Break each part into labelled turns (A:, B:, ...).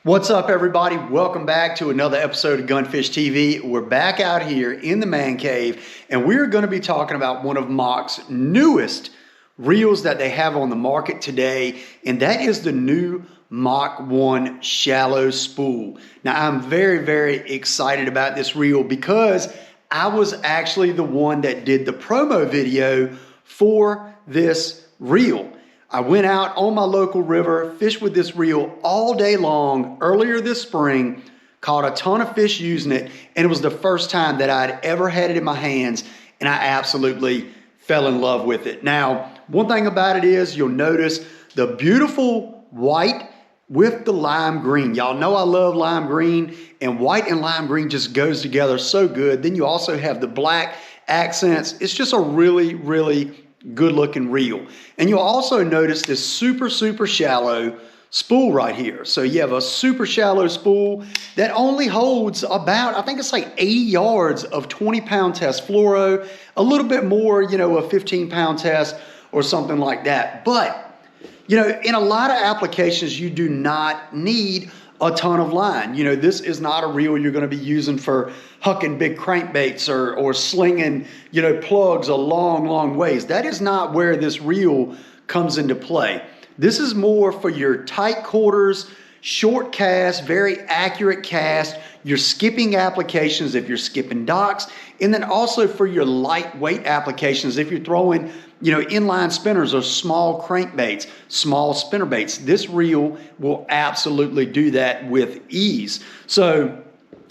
A: What's up, everybody? Welcome back to another episode of Gunfish TV. We're back out here in the man cave, and we're going to be talking about one of Mach's newest reels that they have on the market today, and that is the new Mach 1 Shallow Spool. Now, I'm very excited about this reel because I was actually the one that did the promo video for this reel. I went out on my local river, fished with this reel all day long earlier this spring, caught a ton of fish using it, and it was the first time that I'd ever had it in my hands, and I absolutely fell in love with it. Now, one thing about it is you'll notice the beautiful white with the lime green. Y'all know I love lime green, and white and lime green just goes together so good. Then you also have the black accents. It's just a really good looking reel. And you'll also notice this super shallow spool right here. So you have a super shallow spool that only holds about, I think it's like 80 yards of 20-pound test fluoro, a little bit more, a 15-pound test or something like that. But, in a lot of applications, you do not need a ton of line. This is not a reel you're going to be using for hucking big crankbaits or slinging, plugs a long ways. That is not where this reel comes into play. This is more for your tight quarters, short cast, very accurate cast, your skipping applications if you're skipping docks, and then also for your lightweight applications if you're throwing inline spinners or small crankbaits, small spinnerbaits. This reel will absolutely do that with ease. So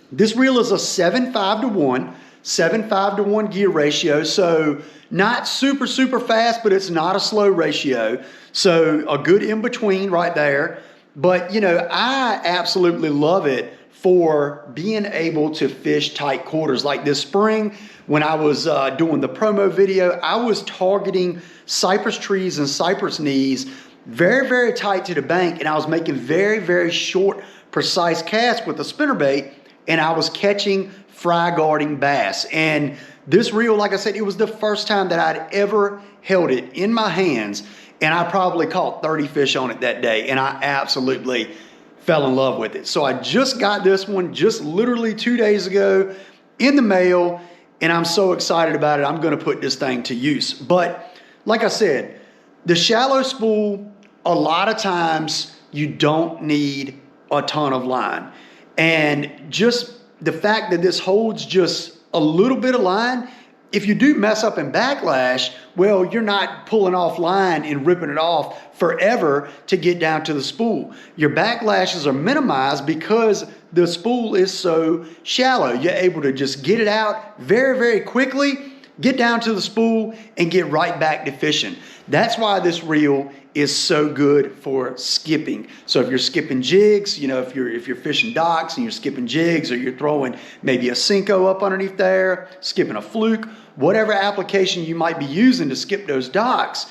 A: this reel is a 7.5 to 1 gear ratio. So not super fast, but it's not a slow ratio. So a good in between right there. But I absolutely love it for being able to fish tight quarters. Like this spring, when I was doing the promo video, I was targeting cypress trees and cypress knees very tight to the bank, and I was making very short, precise casts with the spinnerbait, and I was catching fry guarding bass. And this reel, like I said, it was the first time that I'd ever held it in my hands, and I probably caught 30 fish on it that day, and I absolutely fell in love with it. So I just got this one just literally 2 days ago in the mail, and I'm so excited about it. I'm going to put this thing to use. But like I said, the shallow spool, a lot of times you don't need a ton of line. And just the fact that this holds just a little bit of line, if you do mess up in backlash, well, you're not pulling off line and ripping it off forever to get down to the spool. Your backlashes are minimized because the spool is so shallow. You're able to just get it out very quickly, get down to the spool, and get right back to fishing. That's why this reel is so good for skipping. So if you're skipping jigs, if you're fishing docks and you're skipping jigs, or you're throwing maybe a Cinco up underneath there, skipping a fluke, whatever application you might be using to skip those docks,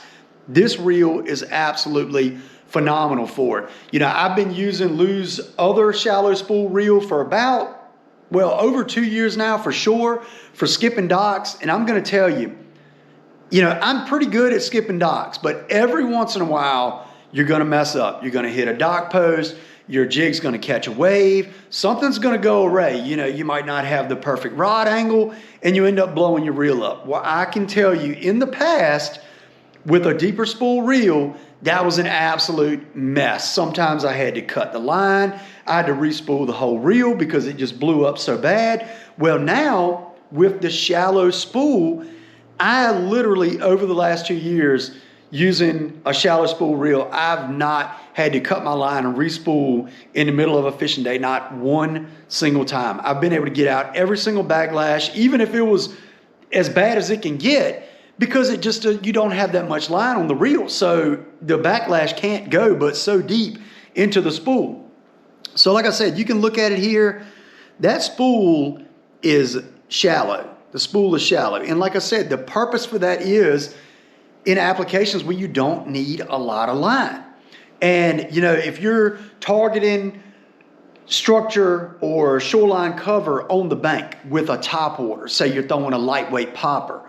A: this reel is absolutely phenomenal for it. I've been using Lou's other shallow spool reel for about, over 2 years now for sure, for skipping docks. And I'm going to tell you, I'm pretty good at skipping docks, but every once in a while, you're going to mess up. You're going to hit a dock post. Your jig's going to catch a wave. Something's going to go awry. You might not have the perfect rod angle, and you end up blowing your reel up. Well, I can tell you in the past, with a deeper spool reel, that was an absolute mess. Sometimes I had to cut the line. I had to re-spool the whole reel because it just blew up so bad. Well, now with the shallow spool, I literally, over the last 2 years, using a shallow spool reel, I've not had to cut my line and re-spool in the middle of a fishing day, not one single time. I've been able to get out every single backlash, even if it was as bad as it can get, because it just, you don't have that much line on the reel. So the backlash can't go but so deep into the spool. So like I said, you can look at it here. That spool is shallow. The spool is shallow. And like I said, the purpose for that is in applications where you don't need a lot of line. And, if you're targeting structure or shoreline cover on the bank with a top water, say you're throwing a lightweight popper,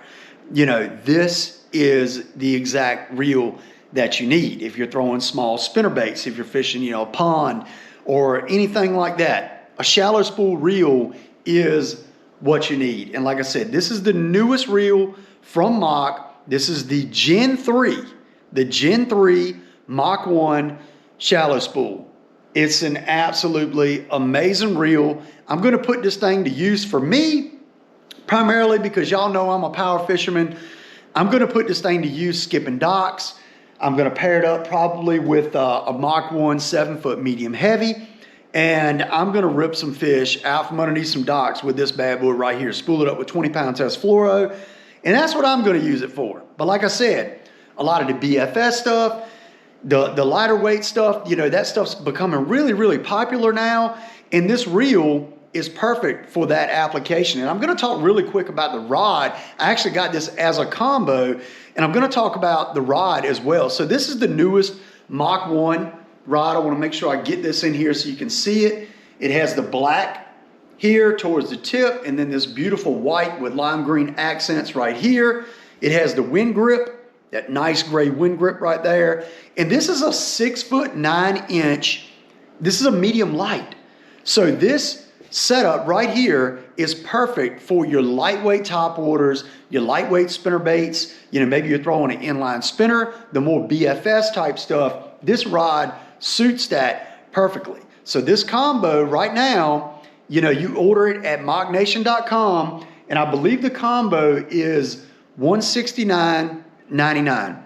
A: this is the exact reel that you need. If you're throwing small spinnerbaits, if you're fishing, a pond or anything like that, a shallow spool reel is what you need. And like I said, this is the newest reel from Mach. This is the Gen 3 Mach 1 shallow spool. It's an absolutely amazing reel. I'm going to put this thing to use for me, primarily because y'all know I'm a power fisherman. I'm going to put this thing to use skipping docks. I'm going to pair it up probably with a Mach 1 7-foot medium heavy. And I'm going to rip some fish out from underneath some docks with this bad boy right here. Spool it up with 20-pound test fluoro. And that's what I'm going to use it for. But like I said, a lot of the BFS stuff, the lighter weight stuff, you know, that stuff's becoming really, really popular now. And this reel is perfect for that application. And I'm going to talk really quick about the rod. I actually got this as a combo, and I'm going to talk about the rod as well. So this is the newest Mach 1 rod. I want to make sure I get this in here so you can see it. It has the black here towards the tip, and then this beautiful white with lime green accents right here. It has the wind grip, that nice gray wind grip right there. And this is a 6'9". This is a medium light. So this setup right here is perfect for your lightweight top waters, your lightweight spinner baits. You know, maybe you're throwing an inline spinner, the more BFS type stuff. This rod suits that perfectly. So this combo right now, you know, you order it at machnation.com, and I believe the combo is $169.99.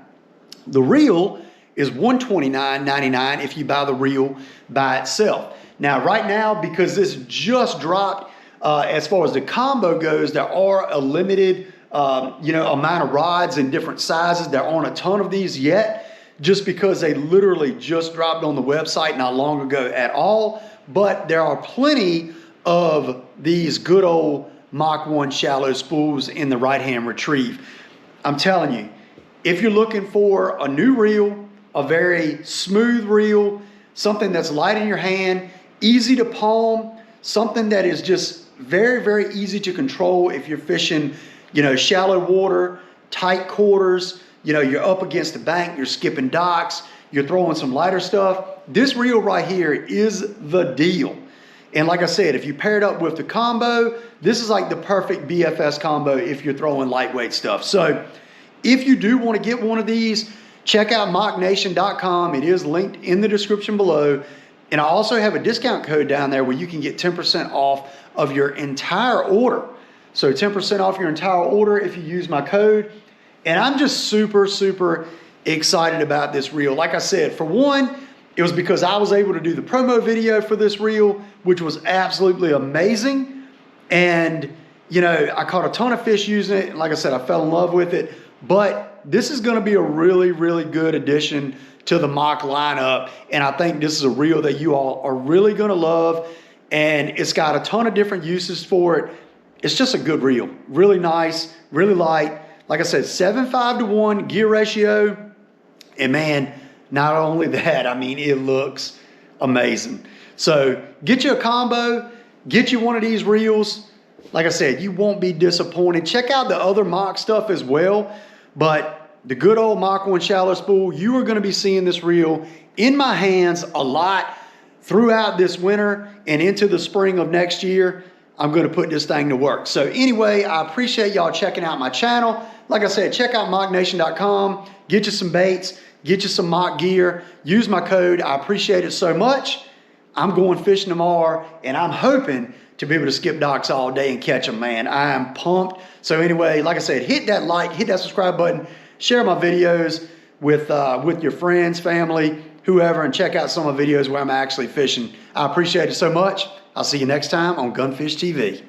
A: The reel is $129.99 if you buy the reel by itself. Now, right now, because this just dropped, as far as the combo goes, there are a limited, amount of rods in different sizes. There aren't a ton of these yet, just because they literally just dropped on the website not long ago at all. But there are plenty of these good old Mach 1 shallow spools in the right-hand retrieve. I'm telling you, if you're looking for a new reel, a very smooth reel, something that's light in your hand, easy to palm, something that is just very, very easy to control if you're fishing, you know, shallow water, tight quarters, you know, you're up against the bank, you're skipping docks, you're throwing some lighter stuff. This reel right here is the deal. And like I said, if you pair it up with the combo, this is like the perfect BFS combo if you're throwing lightweight stuff. So if you do want to get one of these, check out machnation.com. It is linked in the description below. And I also have a discount code down there where you can get 10% off of your entire order. So 10% off your entire order if you use my code. And I'm just super, super excited about this reel. Like I said, for one, it was because I was able to do the promo video for this reel, which was absolutely amazing. And, you know, I caught a ton of fish using it. And like I said, I fell in love with it. But this is going to be a really, really good addition to the Mach lineup. And I think this is a reel that you all are really going to love. And it's got a ton of different uses for it. It's just a good reel. Really nice, really light. Like I said, 7:5 to 1 gear ratio. And man, not only that, I mean, it looks amazing. So get you a combo, get you one of these reels. Like I said, you won't be disappointed. Check out the other Mach stuff as well. But the good old Mach 1 shallow spool, you are going to be seeing this reel in my hands a lot throughout this winter and into the spring of next year. I'm going to put this thing to work. So anyway, I appreciate y'all checking out my channel. Like I said, check out machnation.com, get you some baits, get you some Mach gear, use my code. I appreciate it so much. I'm going fishing tomorrow, and I'm hoping to be able to skip docks all day and catch them, man. I am pumped. So anyway, like I said, hit that like, hit that subscribe button, share my videos with your friends, family, whoever, and check out some of the videos where I'm actually fishing. I appreciate it so much. I'll see you next time on Gunfish TV.